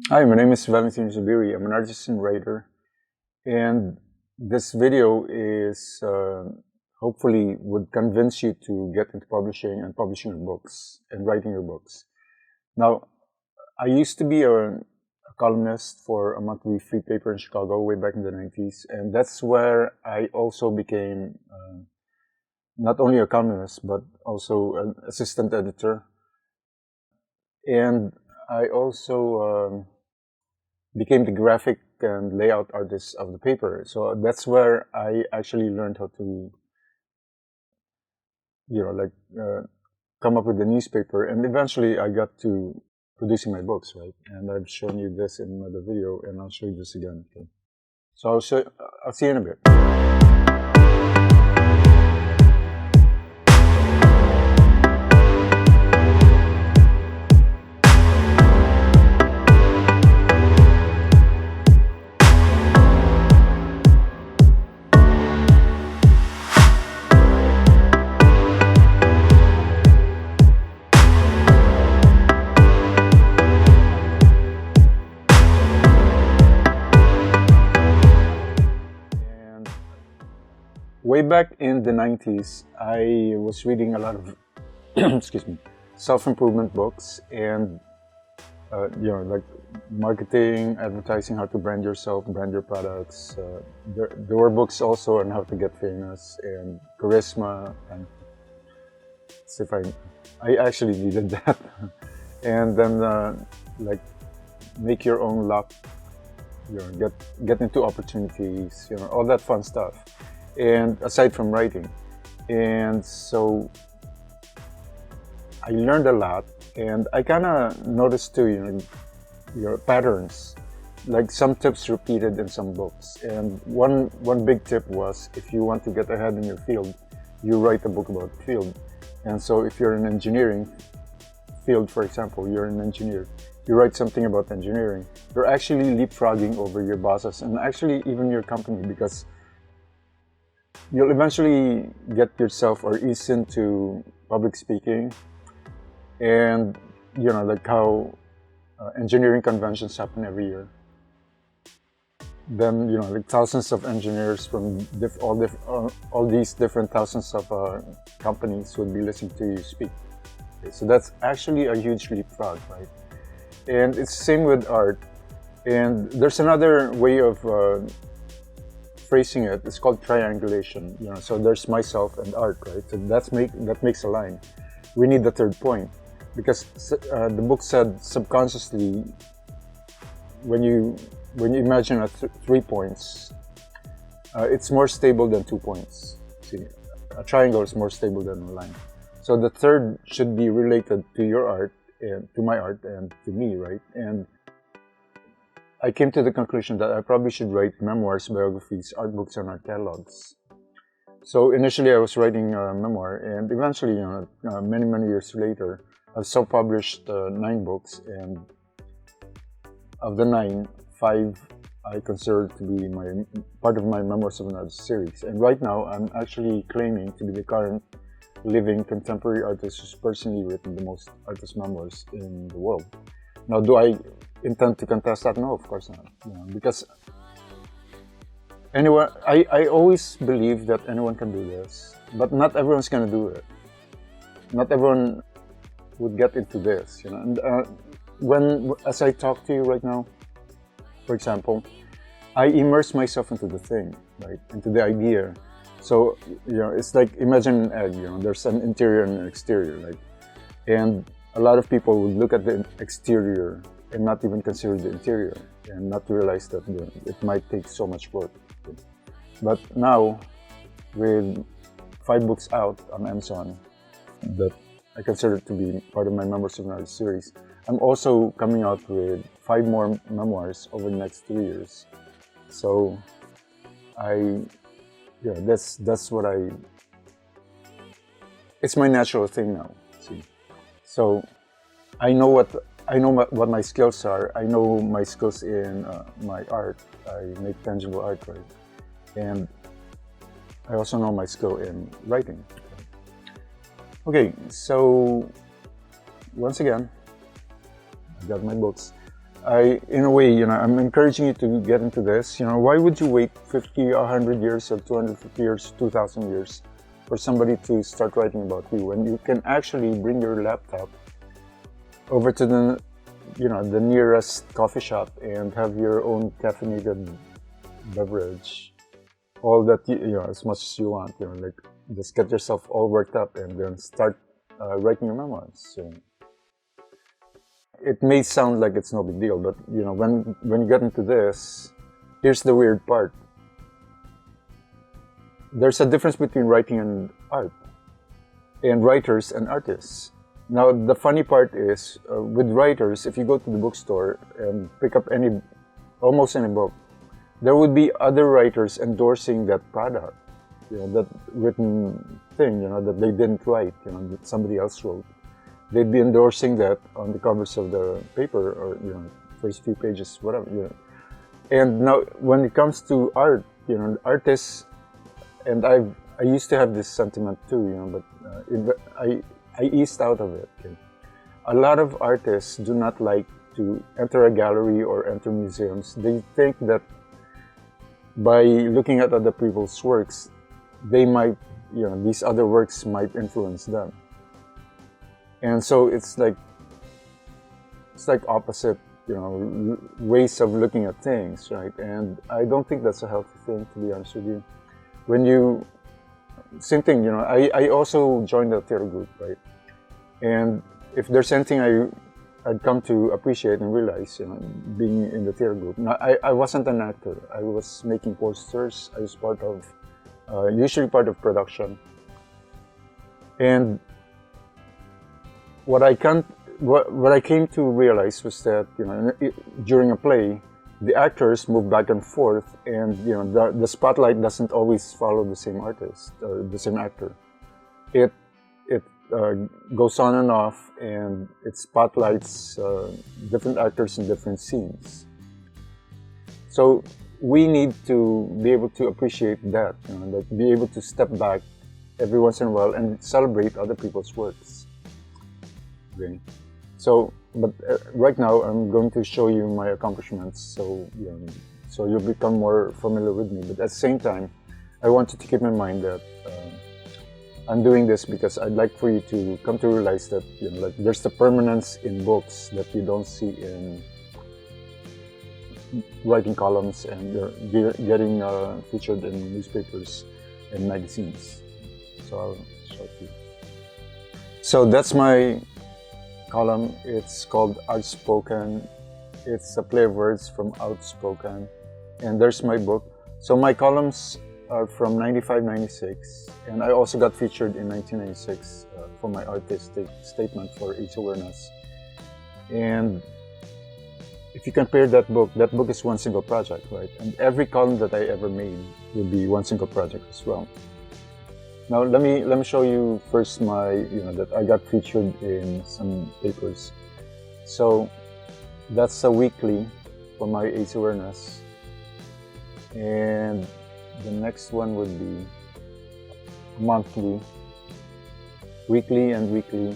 Hi, my name is Valentino Zubiri. I'm an artist and writer, and this video is hopefully would convince you to get into publishing and publishing your books and writing your books. Now, I used to be a columnist for a monthly free paper in Chicago way back in the 90s, and that's where I also became not only a columnist but also an assistant editor, and I also became the graphic and layout artist of the paper. So that's where I actually learned how to, come up with the newspaper. And eventually I got to producing my books, right? And I've shown you this in another video, and I'll show you this again. Okay? So I'll see you in a bit. Way back in the 90s, I was reading a lot of excuse me, self-improvement books and like marketing, advertising, how to brand yourself, brand your products. There were books also on how to get famous and charisma, and if I actually needed that. And then like make your own luck, get into opportunities, all that fun stuff. And aside from writing, and so I learned a lot, and I kind of noticed too, your patterns, like some tips repeated in some books. And one big tip was, if you want to get ahead in your field, you write a book about the field. And so if you're in engineering field, for example, you're an engineer, you write something about engineering, you're actually leapfrogging over your bosses and actually even your company, because you'll eventually get yourself or ease into public speaking, and like how engineering conventions happen every year. Then like thousands of engineers from all these different thousands of companies would be listening to you speak. Okay, so that's actually a huge leapfrog, right? And it's the same with art. And there's another way of phrasing it. It's called triangulation. So there's myself and art, right? So that makes a line. We need the third point, because the book said subconsciously, when you imagine 3 points, it's more stable than 2 points. See, a triangle is more stable than a line. So the third should be related to your art and to my art and to me, right? And I came to the conclusion that I probably should write memoirs, biographies, art books, and art catalogs. So initially I was writing a memoir, and eventually, many years later, I've self-published 9 books, and of the 9, 5 I consider to be part of my Memoirs of an Artist series. And right now I'm actually claiming to be the current living contemporary artist who's personally written the most artist memoirs in the world. Now, do I intend to contest that? No, of course not. Because anyone, I always believe that anyone can do this, but not everyone's gonna do it. Not everyone would get into this, And as I talk to you right now, for example, I immerse myself into the thing, right? Into the idea. So, it's like, imagine an egg, there's an interior and an exterior, right? And a lot of people would look at the exterior and not even consider the interior, and not realize that it might take so much work. But now, with 5 books out on Amazon that I consider to be part of my Memoirs of an Artist series, I'm also coming out with 5 more memoirs over the next 3 years. So that's what it's my natural thing now. See, so I know what my skills are. I know my skills in my art. I make tangible art, right? And I also know my skill in writing. Okay, so once again, I got my books. in a way, I'm encouraging you to get into this. Why would you wait 50, 100 years, or 250 years, 2,000 years for somebody to start writing about you when you can actually bring your laptop over to the nearest coffee shop and have your own caffeinated beverage, all that as much as you want. Like just get yourself all worked up and then start writing your memoirs. It may sound like it's no big deal, but when you get into this, here's the weird part. There's a difference between writing and art, and writers and artists. Now, the funny part is, with writers, if you go to the bookstore and pick up almost any book, there would be other writers endorsing that product, that written thing, that they didn't write, that somebody else wrote. They'd be endorsing that on the covers of the paper or, first few pages, whatever, And now, when it comes to art, artists, and I used to have this sentiment too, but I eased out of it. Okay? A lot of artists do not like to enter a gallery or enter museums. They think that by looking at other people's works, they might, these other works might influence them. And so it's like opposite, ways of looking at things, right? And I don't think that's a healthy thing, to be honest with you. Same thing, I also joined a theater group, right? And if there's anything I'd come to appreciate and realize, being in the theater group. Now, I wasn't an actor. I was making posters. I was usually part of production. And what I came to realize was that, during a play, the actors move back and forth, and the spotlight doesn't always follow the same artist or the same actor. It goes on and off, and it spotlights different actors in different scenes. So we need to be able to appreciate that, like be able to step back every once in a while and celebrate other people's works. Okay. So, but right now I'm going to show you my accomplishments, so you'll become more familiar with me. But at the same time, I want you to keep in mind that I'm doing this because I'd like for you to come to realize that like there's the permanence in books that you don't see in writing columns and getting featured in newspapers and magazines. So I'll show it to you. So that's my column. It's called Outspoken. It's a play of words from outspoken. And there's my book. So my columns are from 95, 96. And I also got featured in 1996 for my artistic statement for AIDS awareness. And if you compare that book is one single project, right? And every column that I ever made would be one single project as well. Now let me show you first my that I got featured in some papers. So that's a weekly for my AIDS awareness, and the next one would be monthly, weekly, and weekly.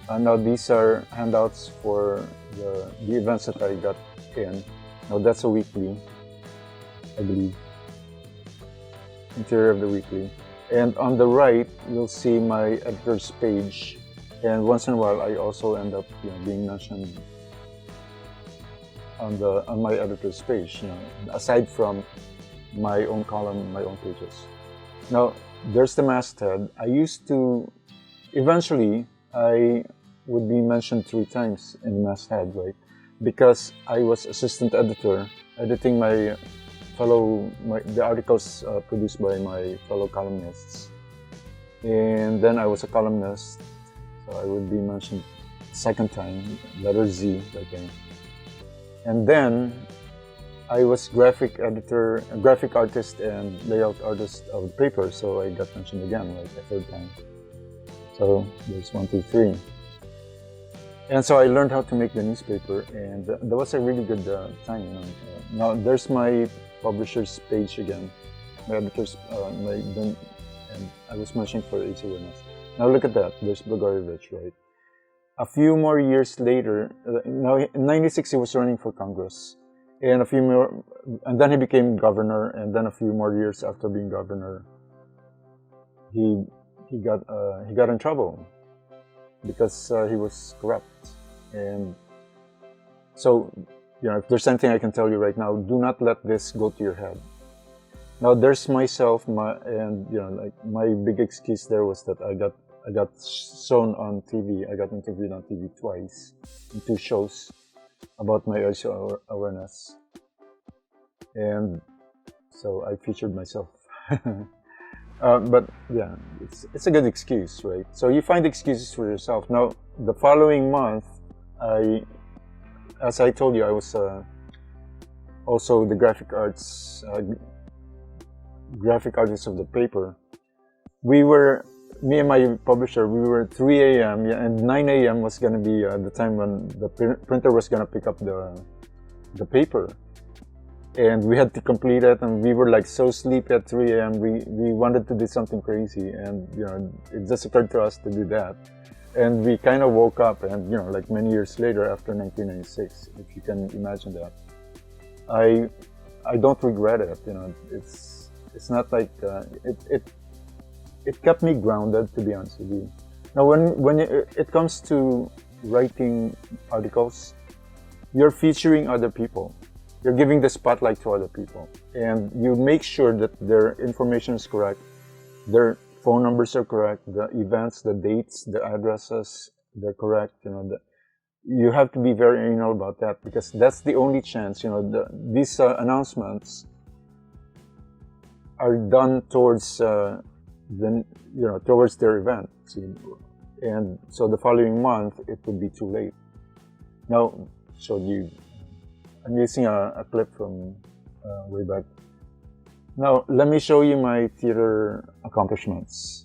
Now these are handouts for the events that I got in. Now that's a weekly, I believe. Interior of the weekly, and on the right you'll see my editor's page, and once in a while I also end up being mentioned on my editor's page, aside from my own column, my own pages. Now there's the masthead. Eventually I would be mentioned 3 times in the masthead, right? Because I was assistant editor editing the articles produced by my fellow columnists. And then I was a columnist, so I would be mentioned 2nd time, letter Z, okay. And then I was graphic artist and layout artist of the paper, so I got mentioned again, like a 3rd time. So there's 1, 2, 3. And so I learned how to make the newspaper, and that was a really good time. Now there's my publisher's page again, my editor's, and I was mentioning for AIDS awareness. Now look at that, there's Blagojevich, right? a few more years later, now in '96 he was running for Congress, and and then he became governor, and then a few more years after being governor, he got in trouble because he was corrupt. And so, if there's anything I can tell you right now, do not let this go to your head. Now there's myself, like my big excuse there was that I got shown on TV. I got interviewed on TV twice in 2 shows about my issue awareness, and so I featured myself. But yeah, it's a good excuse, right? So you find excuses for yourself. Now the following month, as I told you, I was also the graphic artist of the paper. Me and my publisher, we were 3 a.m. and 9 a.m. was going to be the time when the printer was going to pick up the paper. And we had to complete it, and we were like so sleepy at 3 a.m. We wanted to do something crazy, and it just occurred to us to do that. And we kind of woke up, and like many years later, after 1996, if you can imagine that, I don't regret it. It's not like it kept me grounded, to be honest with you. Now, when it comes to writing articles, you're featuring other people. You're giving the spotlight to other people, and you make sure that their information is correct, their phone numbers are correct, the events, the dates, the addresses, they're correct. You have to be very anal about that, because that's the only chance. These announcements are done towards towards their event, and so the following month it would be too late. Now, I'm using a clip from way back. Now, let me show you my theater accomplishments.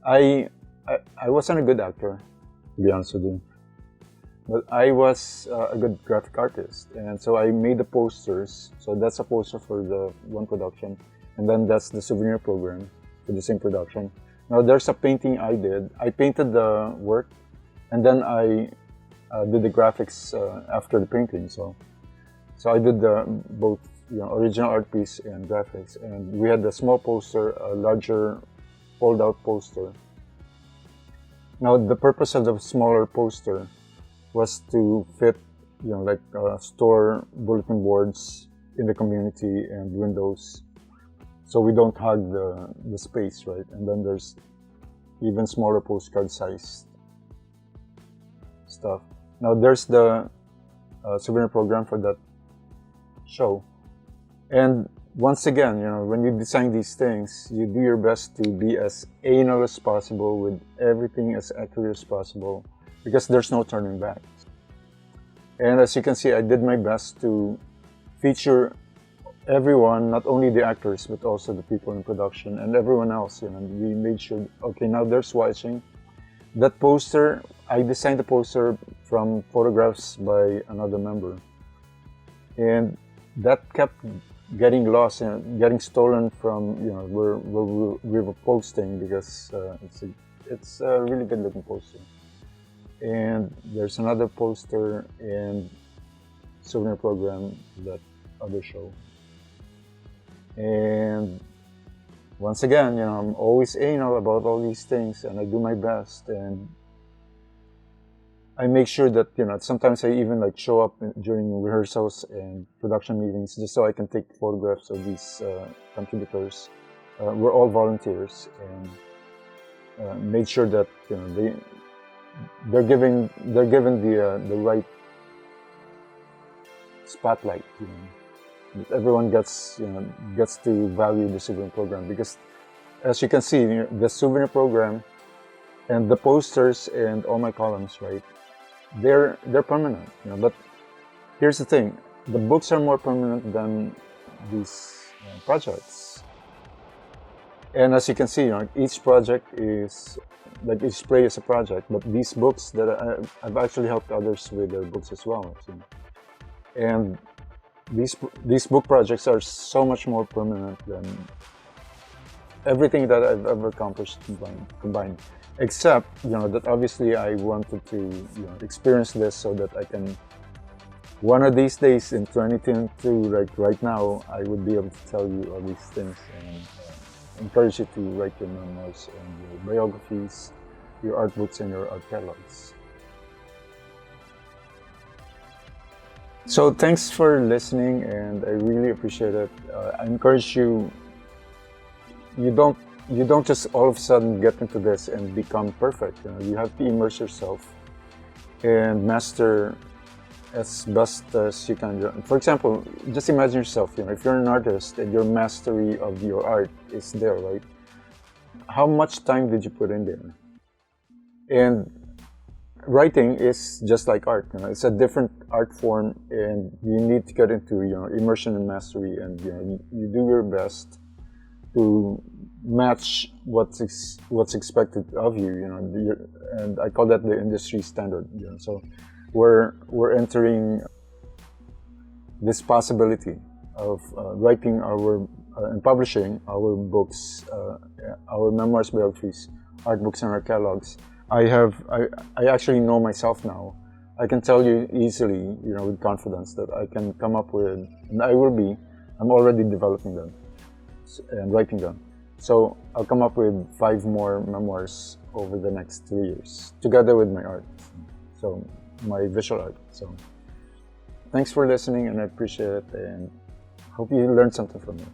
I wasn't a good actor, to be honest with you, but I was a good graphic artist, and so I made the posters. So that's a poster for the one production, and then that's the souvenir program for the same production. Now, there's a painting I did. I painted the work, and then I did the graphics after the painting. So I did both original art piece and graphics, and we had a small poster, a larger fold-out poster. Now the purpose of the smaller poster was to fit, like store bulletin boards in the community and windows, so we don't hog the space, right? And then there's even smaller postcard sized stuff. Now there's the souvenir program for that show. And once again, when you design these things, you do your best to be as anal as possible, with everything as accurate as possible, because there's no turning back. And as you can see, I did my best to feature everyone, not only the actors, but also the people in production and everyone else. We made sure, okay, now there's watching. That poster, I designed the poster from photographs by another member. And that kept getting lost and getting stolen from where we were posting, because it's a really good looking poster. And there's another poster in souvenir program, that other show. And once again, I'm always anal about all these things, and I do my best, and I make sure that, sometimes I even show up during rehearsals and production meetings just so I can take photographs of these contributors. We're all volunteers, and made sure that they're given the right spotlight. That everyone gets to value the souvenir program, because as you can see, the souvenir program and the posters and all my columns, right? They're permanent, but here's the thing: the books are more permanent than these projects. And as you can see, each project is like each play is a project, but these books that I've actually helped others with their books as well. And these book projects are so much more permanent than everything that I've ever accomplished combined. Except, that obviously I wanted to, experience this so that I can, one of these days in 2022, like right now, I would be able to tell you all these things and encourage you to write your memoirs and your biographies, your art books, and your art catalogs. So thanks for listening, and I really appreciate it. I encourage you. You don't just all of a sudden get into this and become perfect. You have to immerse yourself and master as best as you can. For example, just imagine yourself. If you're an artist and your mastery of your art is there, right? How much time did you put in there? And writing is just like art. It's a different art form, and you need to get into immersion and mastery, and you do your best to match what's expected of you. And I call that the industry standard. So we're entering this possibility of writing and publishing our books, our memoirs, biographies, art books, and our catalogs. I actually know myself now. I can tell you easily, with confidence, that I can come up with, and I'm already developing them and writing them. So I'll come up with 5 more memoirs over the next 3 years, together with my art, so my visual art. So thanks for listening, and I appreciate it, and hope you learned something from it.